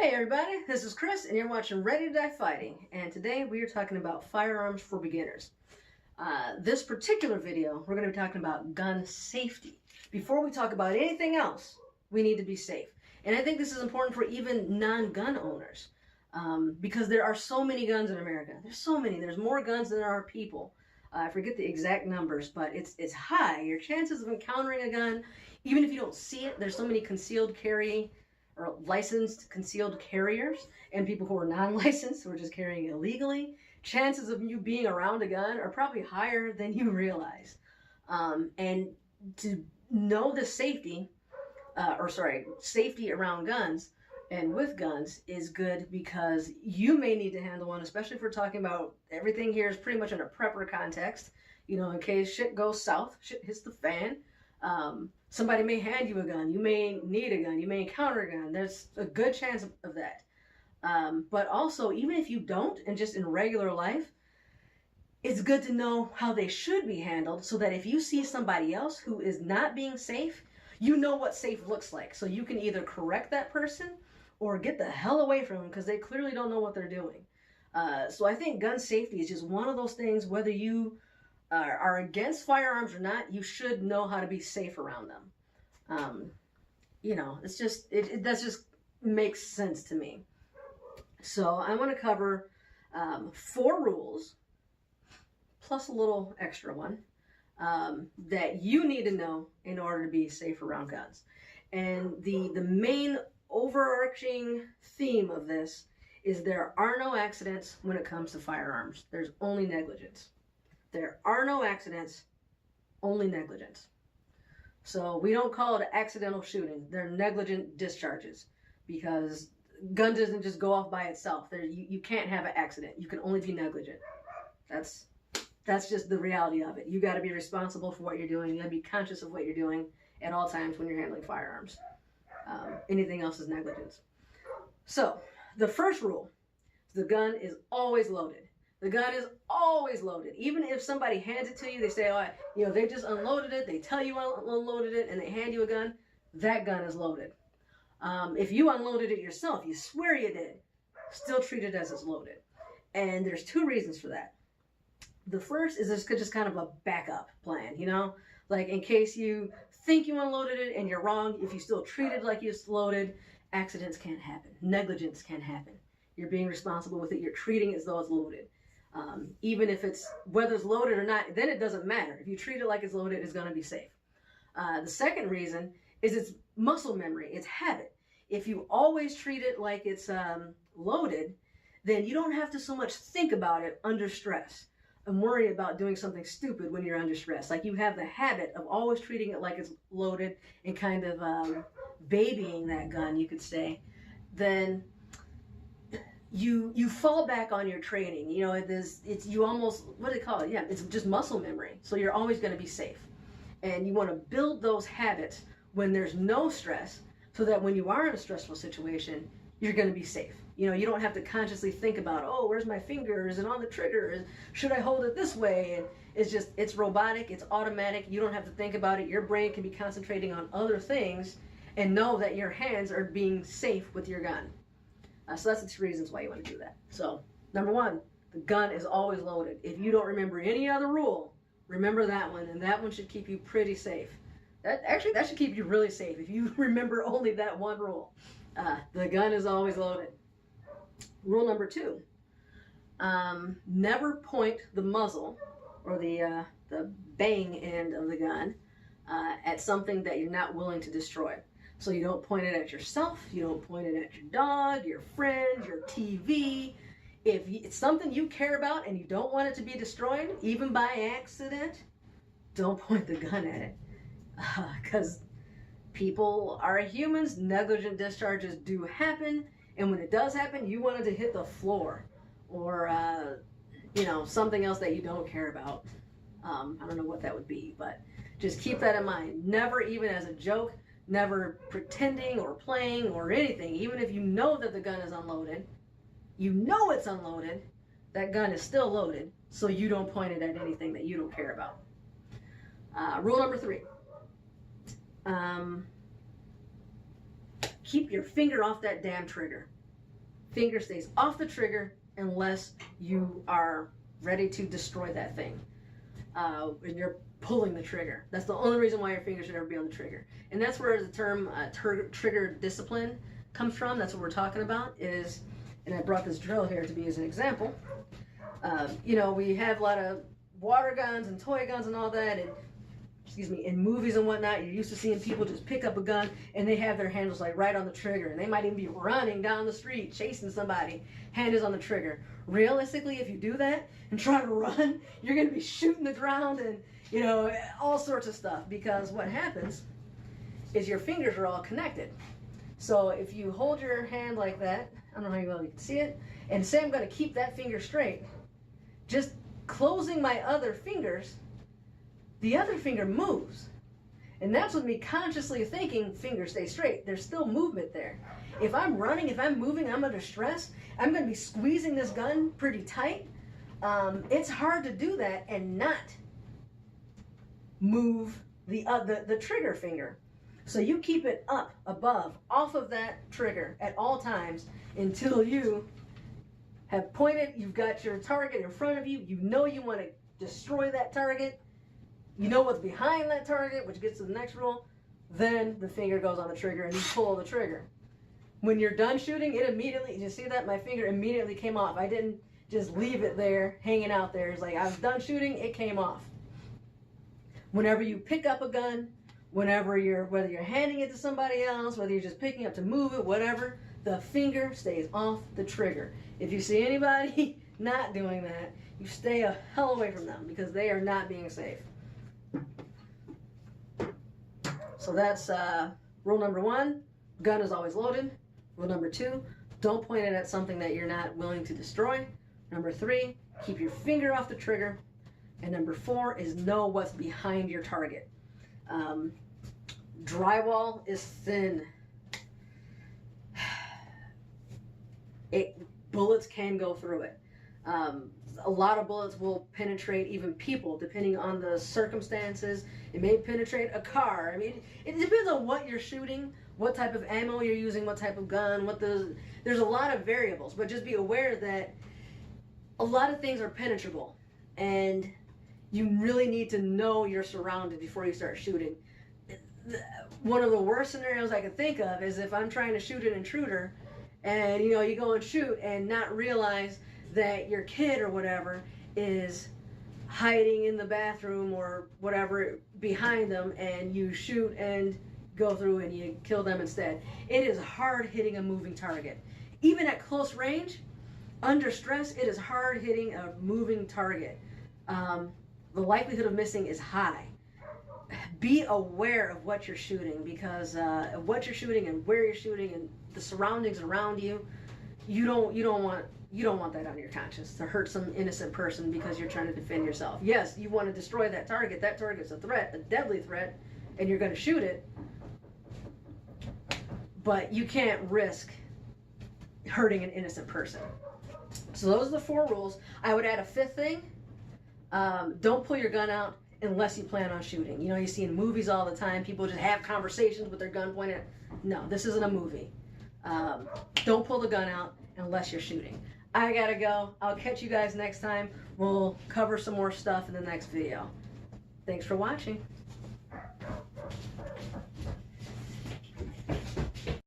Hey everybody, this is Kris and you're watching Ready to Die Fighting, and today we are talking about firearms for beginners. This particular video, we're going to be talking about gun safety. Before we talk about anything else, we need to be safe. And I think this is important for even non-gun owners, because there are so many guns in America. There's so many. There's more guns than there are people. I forget the exact numbers, but it's high. Your chances of encountering a gun, even if you don't see it, there's so many concealed carry or licensed concealed carriers and people who are non-licensed who are just carrying illegally. Chances of you being around a gun are probably higher than you realize. And to know the safety, safety around guns and with guns is good, because you may need to handle one, especially if we're talking about everything here is pretty much in a prepper context. You know, in case shit goes south, shit hits the fan. Somebody may hand you a gun. You may need a gun. You may encounter a gun. There's a good chance of that. But also, even if you don't, and just in regular life, it's good to know how they should be handled, so that if you see somebody else who is not being safe, you know what safe looks like. So you can either correct that person or get the hell away from them, because they clearly don't know what they're doing. So I think gun safety is just one of those things, whether you are against firearms or not, you should know how to be safe around them. You know, it's just, that just makes sense to me. So I want to cover 4 rules, plus a little extra one, that you need to know in order to be safe around guns. And the main overarching theme of this is there are no accidents when it comes to firearms. There's only negligence. There are no accidents, only negligence. So we don't call it accidental shooting. They're negligent discharges, because gun doesn't just go off by itself. You can't have an accident. You can only be negligent. That's just the reality of it. You got to be responsible for what you're doing. You got to be conscious of what you're doing at all times when you're handling firearms. Anything else is negligence. So the first rule, the gun is always loaded. The gun is always loaded. Even if somebody hands it to you, they say, oh, you know, they just unloaded it. They tell you unloaded it, and they hand you a gun. That gun is loaded. If you unloaded it yourself, you swear you did, still treat it as it's loaded. And there's 2 reasons for that. The first is just kind of a backup plan, you know? Like, in case you think you unloaded it and you're wrong, if you still treat it like it's loaded, accidents can't happen. Negligence can't happen. You're being responsible with it. You're treating it as though it's loaded. Even if whether it's loaded or not, then it doesn't matter. If you treat it like it's loaded, it's going to be safe. The second reason is it's muscle memory. It's habit. If you always treat it like it's loaded, then you don't have to so much think about it under stress and worry about doing something stupid when you're under stress. Like, you have the habit of always treating it like it's loaded and kind of babying that gun, you could say. Then you fall back on your training. You know, you almost, what do they call it? Yeah, it's just muscle memory. So you're always going to be safe. And you want to build those habits when there's no stress, so that when you are in a stressful situation, you're going to be safe. You know, you don't have to consciously think about, oh, where's my finger? Is it on the trigger? Should I hold it this way? And it's robotic, it's automatic. You don't have to think about it. Your brain can be concentrating on other things and know that your hands are being safe with your gun. So that's the 2 reasons why you want to do that. So, number 1, the gun is always loaded. If you don't remember any other rule, remember that one, and that one should keep you pretty safe. That should keep you really safe if you remember only that one rule. The gun is always loaded. Rule number 2, never point the muzzle or the bang end of the gun at something that you're not willing to destroy. So you don't point it at yourself, you don't point it at your dog, your friend, your TV. If it's something you care about and you don't want it to be destroyed, even by accident, don't point the gun at it. Because people are humans, negligent discharges do happen, and when it does happen, you want it to hit the floor or, you know, something else that you don't care about. I don't know what that would be, but just keep that in mind. Never, even as a joke, never pretending or playing or anything. Even if you know that the gun is unloaded, you know it's unloaded, that gun is still loaded, so you don't point it at anything that you don't care about. Rule number 3. Keep your finger off that damn trigger. finger stays off the trigger unless you are ready to destroy that thing. And you're pulling the trigger. That's the only reason why your finger should ever be on the trigger. And that's where the term trigger discipline comes from. That's what we're talking about is, and I brought this drill here to be as an example. You know, we have a lot of water guns and toy guns and all that, and in movies and whatnot, you're used to seeing people just pick up a gun and they have their handles like right on the trigger, and they might even be running down the street chasing somebody, hand is on the trigger. Realistically, if you do that and try to run, you're going to be shooting the ground and, you know, all sorts of stuff, because what happens is your fingers are all connected. So if you hold your hand like that, I don't know how well you can see it, and say I'm going to keep that finger straight, just closing my other fingers, the other finger moves. And that's with me consciously thinking finger stay straight. There's still movement there. If I'm running, if I'm moving, I'm under stress, I'm going to be squeezing this gun pretty tight. It's hard to do that and not move the trigger finger. So you keep it up, above, off of that trigger at all times until you have pointed, you've got your target in front of you, you know you want to destroy that target, you know what's behind that target, which gets to the next rule, then the finger goes on the trigger and you pull the trigger. When you're done shooting, it immediately, you see that? My finger immediately came off. I didn't just leave it there, hanging out there. It's like I was done shooting, it came off. Whenever you pick up a gun, whether you're handing it to somebody else, whether you're just picking up to move it, whatever, the finger stays off the trigger. If you see anybody not doing that, you stay a hell away from them because they are not being safe. So that's rule number 1, gun is always loaded. Rule number 2, don't point it at something that you're not willing to destroy. Number 3, keep your finger off the trigger. And number 4 is know what's behind your target. Drywall is thin. Bullets can go through it. A lot of bullets will penetrate even people, depending on the circumstances. It may penetrate a car. I mean, it depends on what you're shooting, what type of ammo you're using, what type of gun, there's a lot of variables, but just be aware that a lot of things are penetrable, and you really need to know you're surrounded before you start shooting. One of the worst scenarios I can think of is if I'm trying to shoot an intruder, and you go and shoot and not realize that your kid or whatever is hiding in the bathroom or whatever behind them, and you shoot and go through and you kill them instead. It is hard hitting a moving target. Even at close range, under stress, it is hard hitting a moving target. The likelihood of missing is high. Be aware of what you're shooting, because of what you're shooting and where you're shooting and the surroundings around you. You don't want that on your conscience, to hurt some innocent person because you're trying to defend yourself. Yes, you want to destroy that target. That target's a threat, a deadly threat, and you're going to shoot it. But you can't risk hurting an innocent person. So those are the 4 rules. I would add a 5th thing. Don't pull your gun out unless you plan on shooting. You see in movies all the time, people just have conversations with their gun pointed at. No, this isn't a movie. Don't pull the gun out unless you're shooting. I gotta go. I'll catch you guys next time. We'll cover some more stuff in the next video. Thanks for watching.